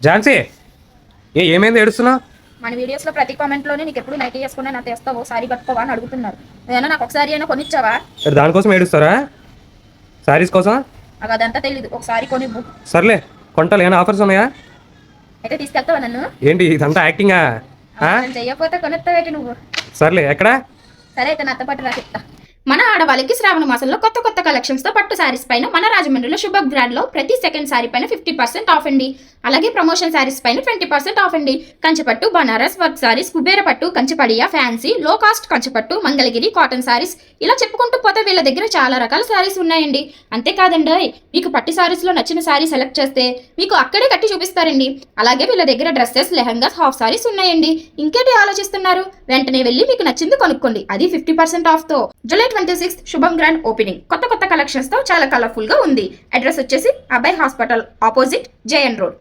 ఝాన్సీ ఏమైంది ఏడుస్తున్నావు? మన వీడియోస్ లో ప్రతి కామెంట్ లోనే నీకు ఎప్పుడు నైటీ వేసుకునే నా తెస్తావు సారీ కట్టుకోవా అని అడుగుతున్నారు. ఏదైనా నాకు ఒకసారి అయినా కొనిచ్చావా? దానికోసం ఏడుస్తారా? సారీస్ కోసం? నాకు అదంతా తెలీదు, ఒకసారి కొనివ్వు. సర్లే కొంటాలి. ఏమైనా ఆఫర్స్ ఉన్నాయా? అయితే తీసుకెళ్తావా నన్ను? ఏంటి ఇదంతా యాక్టింగా? చెయ్యకపోతే కొనిస్తావేటి నువ్వు? సర్లే ఎక్కడా? సరే అయితే నాతో పాటు రా చెప్తా. మన ఆడవాళ్ళకి శ్రావణ మాసంలో కొత్త కొత్త కలెక్షన్స్ తో పట్టు శారీస్ పైన మన రాజమండ్రిలో శుభ బ్రాండ్ లో ప్రతి సెకండ్ శారీ పైన 50% ఆఫ్ అండి. అలాగే ప్రమోషన్ శారీస్ పైన 20% ఆఫ్ అండి. కంచిపట్టు, బనారస్ వర్క్ శారీస్, కుబేర పట్టు, కంచిపడియా, ఫ్యాన్సీ, లో కాస్ట్ కంచిపట్టు, మంగళగిరి కాటన్ శారీస్, ఇలా చెప్పుకుంటూ పోతే వీళ్ళ దగ్గర చాలా రకాల శారీస్ ఉన్నాయండి. అంతేకాదండి, మీకు పట్టు శారీస్ లో నచ్చిన శారీ సెలెక్ట్ చేస్తే మీకు అక్కడే కట్టి చూపిస్తారండి. అలాగే వీళ్ళ దగ్గర డ్రెస్సెస్, లెహంగాస్, హాఫ్ శారీస్ ఉన్నాయండి. ఇంకేంటి ఆలోచిస్తున్నారు? వెంటనే వెళ్ళి మీకు నచ్చింది కొనుక్కోండి, అది 50% ఆఫ్ తో. జూలై 26 శుభం గ్రాండ్ ఓపెనింగ్. కొత్త కొత్త కలెక్షన్స్ తో చాలా కలర్ఫుల్ గా ఉంది. అడ్రస్ వచ్చేసి Abhay hospital opposite, JN road.